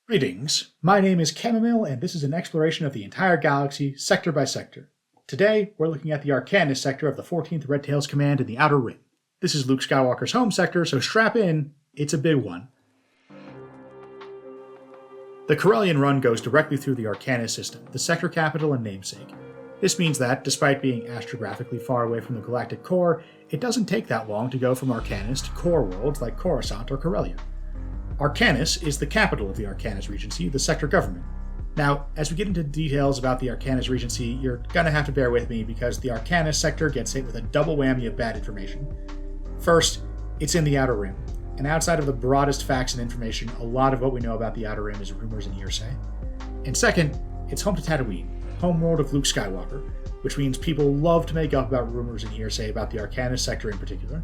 Greetings, my name is Chamomile, and this is an exploration of the entire galaxy, sector by sector. Today, we're looking at the Arkanis sector of the 14th Red Tails Command in the Outer Rim. This is Luke Skywalker's home sector, so strap in, it's a big one. The Corellian run goes directly through the Arkanis system, the sector capital and namesake. This means that, despite being astrographically far away from the galactic core, it doesn't take that long to go from Arkanis to core worlds like Coruscant or Corellia. Arkanis is the capital of the Arkanis Regency, the sector government. Now, as we get into details about the Arkanis Regency, you're gonna have to bear with me because the Arkanis sector gets hit with a double whammy of bad information. First, it's in the Outer Rim, and outside of the broadest facts and information, a lot of what we know about the Outer Rim is rumors and hearsay. And second, it's home to Tatooine, homeworld of Luke Skywalker, which means people love to make up about rumors and hearsay about the Arkanis sector in particular.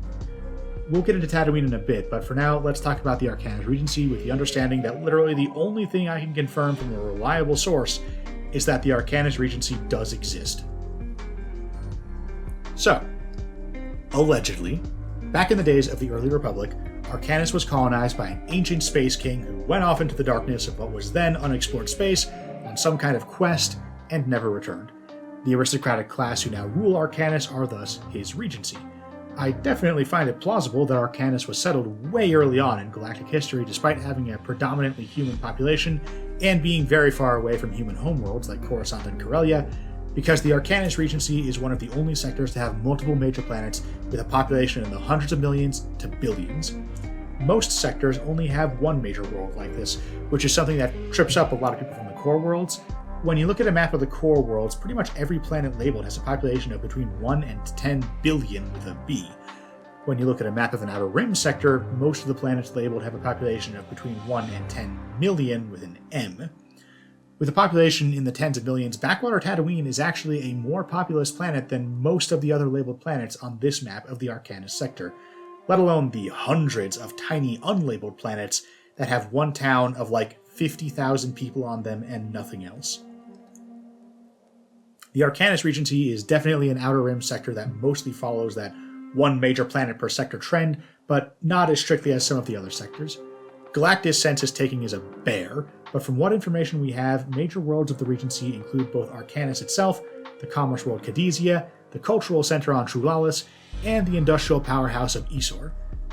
We'll get into Tatooine in a bit, but for now, let's talk about the Arkanis Regency with the understanding that literally the only thing I can confirm from a reliable source is that the Arkanis Regency does exist. So, allegedly, back in the days of the early Republic, Arkanis was colonized by an ancient space king who went off into the darkness of what was then unexplored space on some kind of quest and never returned. The aristocratic class who now rule Arkanis are thus his regency. I definitely find it plausible that Arkanis was settled way early on in galactic history despite having a predominantly human population and being very far away from human homeworlds like Coruscant and Corellia, because the Arkanis Regency is one of the only sectors to have multiple major planets with a population in the hundreds of millions to billions. Most sectors only have one major world like this, which is something that trips up a lot of people from the core worlds. When you look at a map of the core worlds, pretty much every planet labeled has a population of between 1 and 10 billion with a B. When you look at a map of an Outer Rim sector, most of the planets labeled have a population of between 1 and 10 million with an M. With a population in the tens of millions, Backwater Tatooine is actually a more populous planet than most of the other labeled planets on this map of the Arkanis sector, let alone the hundreds of tiny unlabeled planets that have one town of like 50,000 people on them and nothing else. The Arkanis Regency is definitely an Outer Rim sector that mostly follows that one major planet per sector trend, but not as strictly as some of the other sectors. Galactus census taking is a bear, but from what information we have, major worlds of the Regency include both Arkanis itself, the commerce world Cadesia, the cultural center on Trulalis, and the industrial powerhouse of Esor.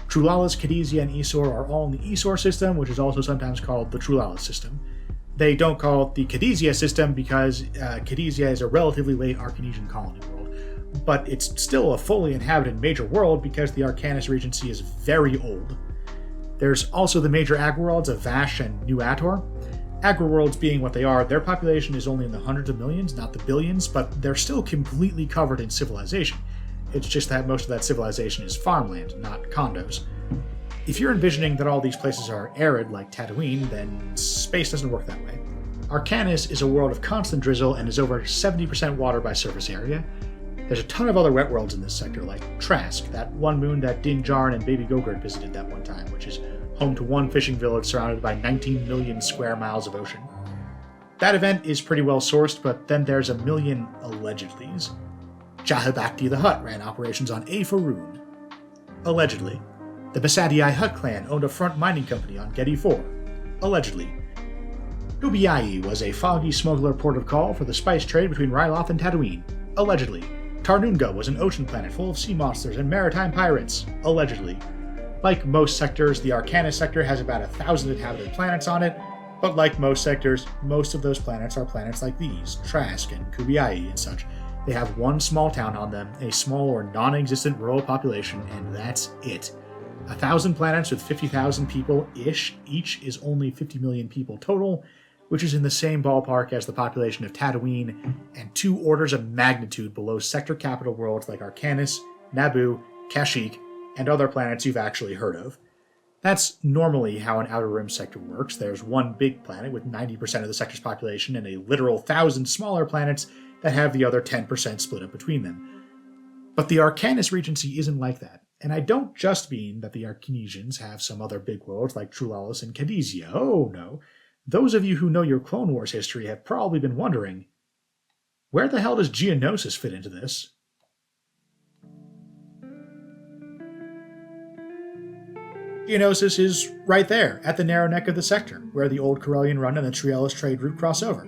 Trulalis, Cadesia, and Esor are all in the Esor system, which is also sometimes called the Trulalis system. They don't call it the Cadesia system because Cadesia is a relatively late Arkanesian colony world, but it's still a fully inhabited major world because the Arkanis Regency is very old. There's also the major agri-worlds of Vash and New Ator. Agri-worlds being what they are, their population is only in the hundreds of millions, not the billions, but they're still completely covered in civilization. It's just that most of that civilization is farmland, not condos. If you're envisioning that all these places are arid like Tatooine, then space doesn't work that way. Arkanis is a world of constant drizzle and is over 70% water by surface area. There's a ton of other wet worlds in this sector, like Trask, that one moon that Din Djarin and Baby Gogurt visited that one time, which is home to one fishing village surrounded by 19 million square miles of ocean. That event is pretty well sourced, but then there's a million allegedlys. Jahabakti the Hutt ran operations on A Faroon. Allegedly. The Basadii Hutt clan owned a front mining company on Gedi 4. Allegedly. Nubiai was a foggy smuggler port of call for the spice trade between Ryloth and Tatooine. Allegedly. Tarnunga was an ocean planet full of sea monsters and maritime pirates. Allegedly. Like most sectors, the Arkanis sector has about 1,000 inhabited planets on it, but like most sectors, most of those planets are planets like these, Trask and Kubiai and such. They have one small town on them, a small or non-existent rural population, and that's it. 1,000 planets with 50,000 people-ish, each is only 50 million people total, which is in the same ballpark as the population of Tatooine, and 2 orders of magnitude below sector capital worlds like Arkanis, Naboo, Kashyyyk, and other planets you've actually heard of. That's normally how an Outer Rim sector works. There's one big planet with 90% of the sector's population and a literal 1,000 smaller planets that have the other 10% split up between them. But the Arkanis Regency isn't like that. And I don't just mean that the Arkanesians have some other big worlds like Trulalis and Cadesia. Oh no. Those of you who know your Clone Wars history have probably been wondering, where the hell does Geonosis fit into this? Geonosis is right there, at the narrow neck of the sector, where the old Corellian Run and the Triellus trade route cross over.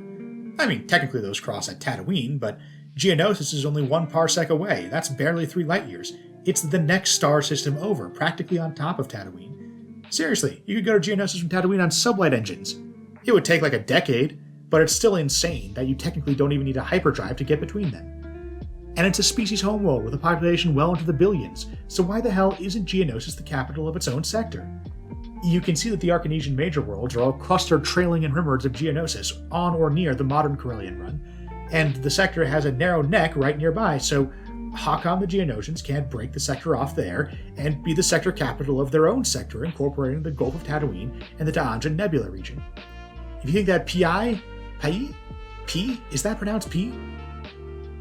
I mean, technically those cross at Tatooine, but Geonosis is only 1 parsec away. That's barely 3 light years. It's the next star system over, practically on top of Tatooine. Seriously, you could go to Geonosis from Tatooine on sublight engines. It would take like a decade, but it's still insane that you technically don't even need a hyperdrive to get between them. And it's a species homeworld with a population well into the billions, so why the hell isn't Geonosis the capital of its own sector? You can see that the Arkanesian major worlds are all clustered trailing in rimwards of Geonosis, on or near the modern Corellian Run, and the sector has a narrow neck right nearby, so how come the Geonosians can't break the sector off there and be the sector capital of their own sector, incorporating the Gulf of Tatooine and the Da'anjan Nebula region? If you think that P, is that pronounced P?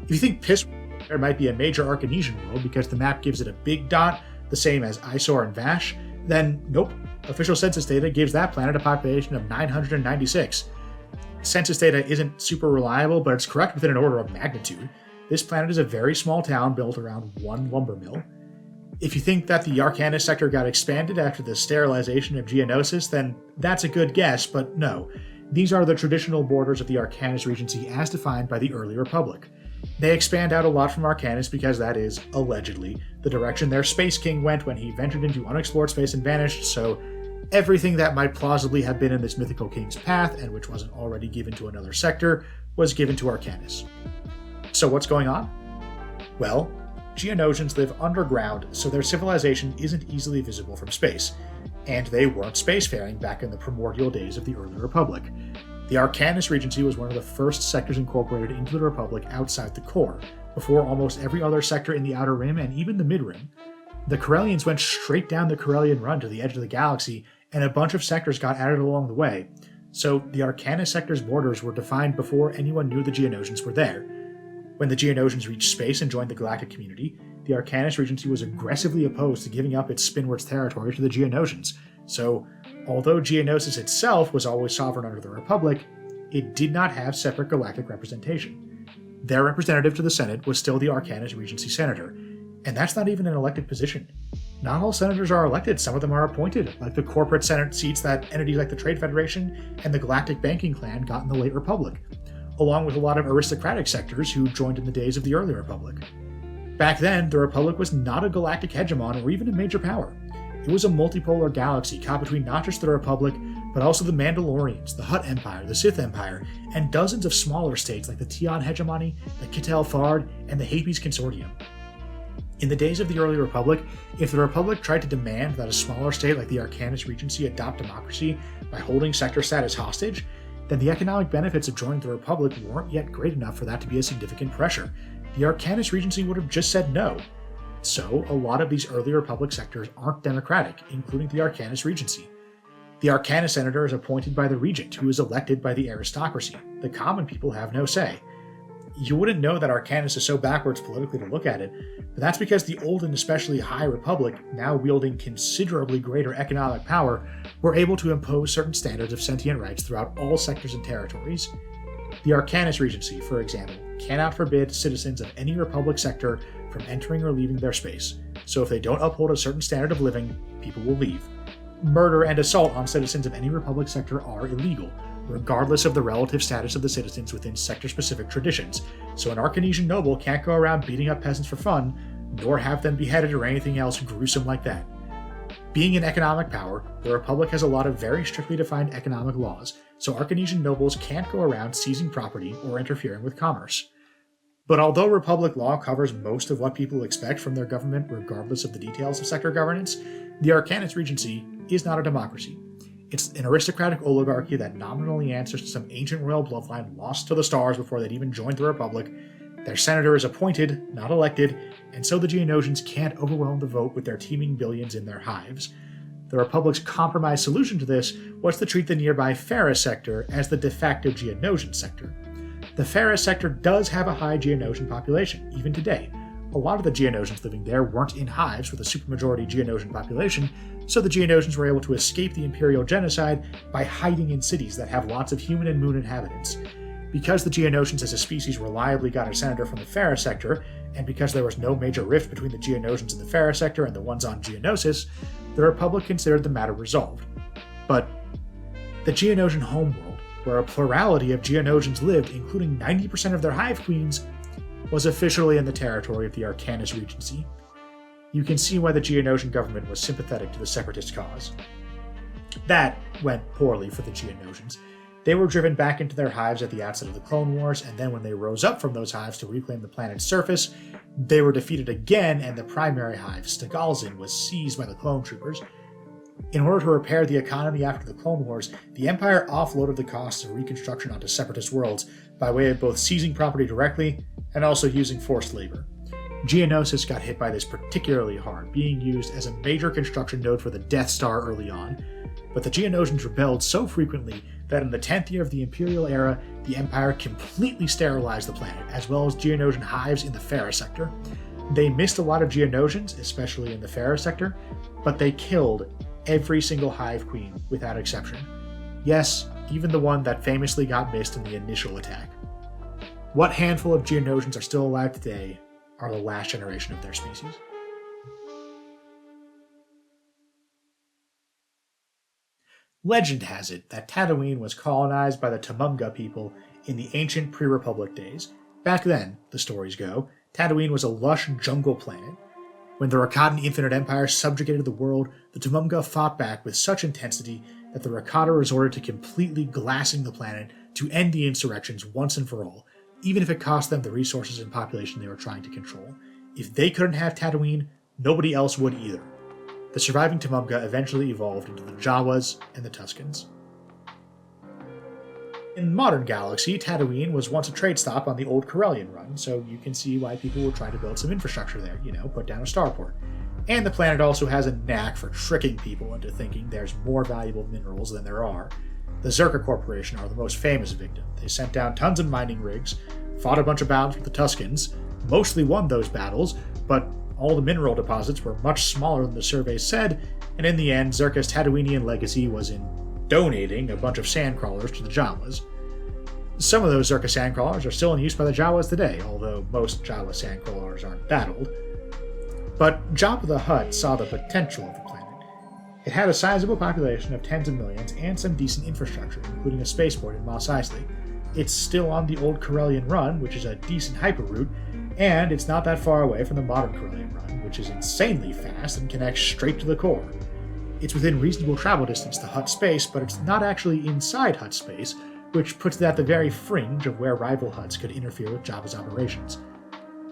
If you think Piss there might be a major Arkanesian world because the map gives it a big dot, the same as Isor and Vash, then nope. Official census data gives that planet a population of 996. Census data isn't super reliable, but it's correct within an order of magnitude. This planet is a very small town built around 1 lumber mill. If you think that the Arkanis Sector got expanded after the sterilization of Geonosis, then that's a good guess, but no. These are the traditional borders of the Arkanis Regency as defined by the early Republic. They expand out a lot from Arkanis because that is, allegedly, the direction their Space King went when he ventured into unexplored space and vanished, so everything that might plausibly have been in this mythical king's path, and which wasn't already given to another sector, was given to Arkanis. So what's going on? Well, Geonosians live underground, so their civilization isn't easily visible from space, and they weren't spacefaring back in the primordial days of the early Republic. The Arkanis Regency was one of the first sectors incorporated into the Republic outside the core, before almost every other sector in the Outer Rim and even the Mid-Rim. The Corellians went straight down the Corellian Run to the edge of the galaxy, and a bunch of sectors got added along the way, so the Arkanis Sector's borders were defined before anyone knew the Geonosians were there. When the Geonosians reached space and joined the galactic community, the Arkanis Regency was aggressively opposed to giving up its Spinwards territory to the Geonosians, so although Geonosis itself was always sovereign under the Republic, it did not have separate galactic representation. Their representative to the Senate was still the Arkanis Regency Senator, and that's not even an elected position. Not all senators are elected, some of them are appointed, like the corporate Senate seats that entities like the Trade Federation and the Galactic Banking Clan got in the late Republic, along with a lot of aristocratic sectors who joined in the days of the early Republic. Back then, the Republic was not a galactic hegemon or even a major power. It was a multipolar galaxy caught between not just the Republic, but also the Mandalorians, the Hutt Empire, the Sith Empire, and dozens of smaller states like the Tion Hegemony, the Kittel Thard, and the Hapes Consortium. In the days of the early Republic, if the Republic tried to demand that a smaller state like the Arkanis Regency adopt democracy by holding sector status hostage, then the economic benefits of joining the Republic weren't yet great enough for that to be a significant pressure. The Arkanis Regency would have just said no. So, a lot of these early Republic sectors aren't democratic, including the Arkanis Regency. The Arkanis Senator is appointed by the Regent, who is elected by the aristocracy. The common people have no say. You wouldn't know that Arkanis is so backwards politically to look at it, but that's because the old and especially High Republic, now wielding considerably greater economic power, were able to impose certain standards of sentient rights throughout all sectors and territories. The Arkanis Regency, for example, cannot forbid citizens of any Republic sector from entering or leaving their space, so if they don't uphold a certain standard of living, people will leave. Murder and assault on citizens of any Republic sector are illegal, regardless of the relative status of the citizens within sector-specific traditions, so an Arkanesian noble can't go around beating up peasants for fun, nor have them beheaded or anything else gruesome like that. Being an economic power, the Republic has a lot of very strictly defined economic laws, so Arkanesian nobles can't go around seizing property or interfering with commerce. But although Republic law covers most of what people expect from their government regardless of the details of sector governance, the Arkanis Regency is not a democracy. It's an aristocratic oligarchy that nominally answers to some ancient royal bloodline lost to the stars before they'd even joined the Republic. Their senator is appointed, not elected, and so the Geonosians can't overwhelm the vote with their teeming billions in their hives. The Republic's compromise solution to this was to treat the nearby Ferris sector as the de facto Geonosian sector. The Ferris sector does have a high Geonosian population, even today. A lot of the Geonosians living there weren't in hives with a supermajority Geonosian population, so the Geonosians were able to escape the Imperial genocide by hiding in cities that have lots of human and moon inhabitants. Because the Geonosians as a species reliably got a senator from the Ferris sector, and because there was no major rift between the Geonosians in the Ferris sector and the ones on Geonosis, the Republic considered the matter resolved. But the Geonosian homeworld, where a plurality of Geonosians lived, including 90% of their hive queens, was officially in the territory of the Arkanis Regency. You can see why the Geonosian government was sympathetic to the separatist cause. That went poorly for the Geonosians. They were driven back into their hives at the outset of the Clone Wars, and then when they rose up from those hives to reclaim the planet's surface, they were defeated again, and the primary hive, Stagalzin, was seized by the clone troopers. In order to repair the economy after the Clone Wars, the Empire offloaded the costs of reconstruction onto separatist worlds by way of both seizing property directly and also using forced labor. Geonosis got hit by this particularly hard, being used as a major construction node for the Death Star early on, but the Geonosians rebelled so frequently that in the 10th year of the Imperial Era, the Empire completely sterilized the planet, as well as Geonosian hives in the Farah Sector. They missed a lot of Geonosians, especially in the Farah Sector, but they killed every single hive queen without exception. Yes, even the one that famously got missed in the initial attack. What handful of Geonosians are still alive today are the last generation of their species. Legend has it that Tatooine was colonized by the Tumumga people in the ancient pre-Republic days. Back then, the stories go, Tatooine was a lush jungle planet. When the Rakatan Infinite Empire subjugated the world, the Tumumga fought back with such intensity that the Rakata resorted to completely glassing the planet to end the insurrections once and for all, even if it cost them the resources and population they were trying to control. If they couldn't have Tatooine, nobody else would either. The surviving Tumumga eventually evolved into the Jawas and the Tuskens. In the modern galaxy, Tatooine was once a trade stop on the old Corellian run, so you can see why people were trying to build some infrastructure there, put down a starport. And the planet also has a knack for tricking people into thinking there's more valuable minerals than there are. The Zerka Corporation are the most famous victim. They sent down tons of mining rigs, fought a bunch of battles with the Tuskens, mostly won those battles, but all the mineral deposits were much smaller than the surveys said, and in the end, Zerka's Tatooinian legacy was in donating a bunch of sandcrawlers to the Jawas. Some of those Zerka sandcrawlers are still in use by the Jawas today, although most Jawa sandcrawlers aren't battled. But Jabba the Hutt saw the potential of the planet. It had a sizable population of tens of millions and some decent infrastructure, including a spaceport in Mos Eisley. It's still on the old Corellian run, which is a decent hyperroute, and it's not that far away from the modern Corellian run, which is insanely fast and connects straight to the core. It's within reasonable travel distance to Hutt space, but it's not actually inside Hutt space, which puts it at the very fringe of where rival Hutts could interfere with Jabba's operations.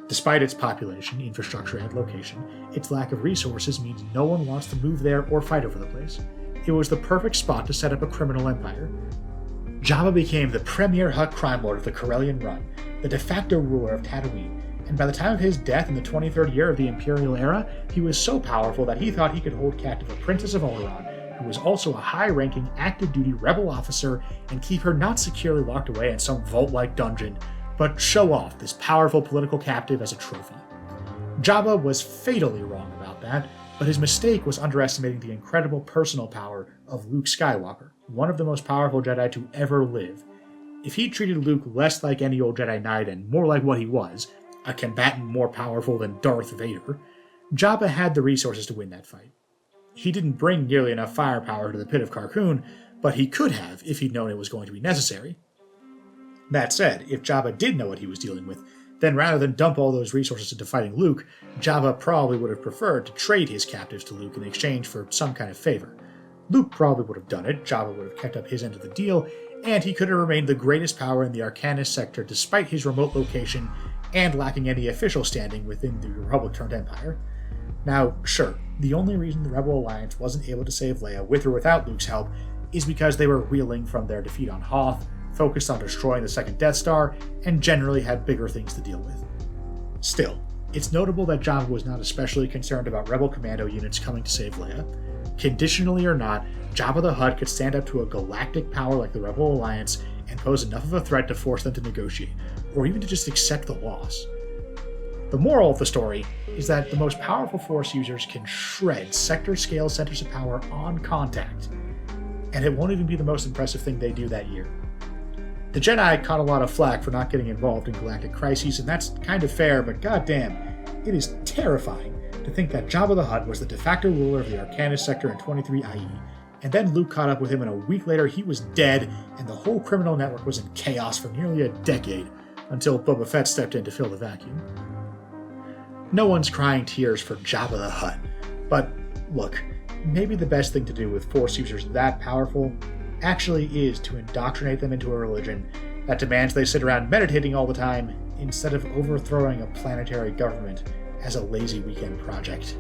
Despite its population, infrastructure, and location, its lack of resources means no one wants to move there or fight over the place. It was the perfect spot to set up a criminal empire. Jabba became the premier Hutt crime lord of the Corellian run, the de facto ruler of Tatooine, and by the time of his death in the 23rd year of the Imperial Era, he was so powerful that he thought he could hold captive a princess of Oleron, who was also a high-ranking, active-duty rebel officer, and keep her not securely locked away in some vault-like dungeon, but show off this powerful political captive as a trophy. Jabba was fatally wrong about that, but his mistake was underestimating the incredible personal power of Luke Skywalker, one of the most powerful Jedi to ever live. If he treated Luke less like any old Jedi Knight and more like what he was, a combatant more powerful than Darth Vader, Jabba had the resources to win that fight. He didn't bring nearly enough firepower to the Pit of Carkoon, but he could have if he'd known it was going to be necessary. That said, if Jabba did know what he was dealing with, then rather than dump all those resources into fighting Luke, Jabba probably would have preferred to trade his captives to Luke in exchange for some kind of favor. Luke probably would have done it, Jabba would have kept up his end of the deal, and he could have remained the greatest power in the Arkanis Sector despite his remote location and lacking any official standing within the Republic-turned-Empire. Now, sure, the only reason the Rebel Alliance wasn't able to save Leia with or without Luke's help is because they were reeling from their defeat on Hoth, focused on destroying the second Death Star, and generally had bigger things to deal with. Still, it's notable that Jabba was not especially concerned about Rebel commando units coming to save Leia. Conditionally or not, Jabba the Hutt could stand up to a galactic power like the Rebel Alliance and pose enough of a threat to force them to negotiate, or even to just accept the loss. The moral of the story is that the most powerful Force users can shred sector-scale centers of power on contact, and it won't even be the most impressive thing they do that year. The Jedi caught a lot of flack for not getting involved in galactic crises, and that's kind of fair, but goddamn, it is terrifying to think that Jabba the Hutt was the de facto ruler of the Arkanis Sector in 23 IE, and then Luke caught up with him, and a week later he was dead, and the whole criminal network was in chaos for nearly a decade, until Boba Fett stepped in to fill the vacuum. No one's crying tears for Jabba the Hutt, but look, maybe the best thing to do with Force users that powerful actually is to indoctrinate them into a religion that demands they sit around meditating all the time instead of overthrowing a planetary government as a lazy weekend project.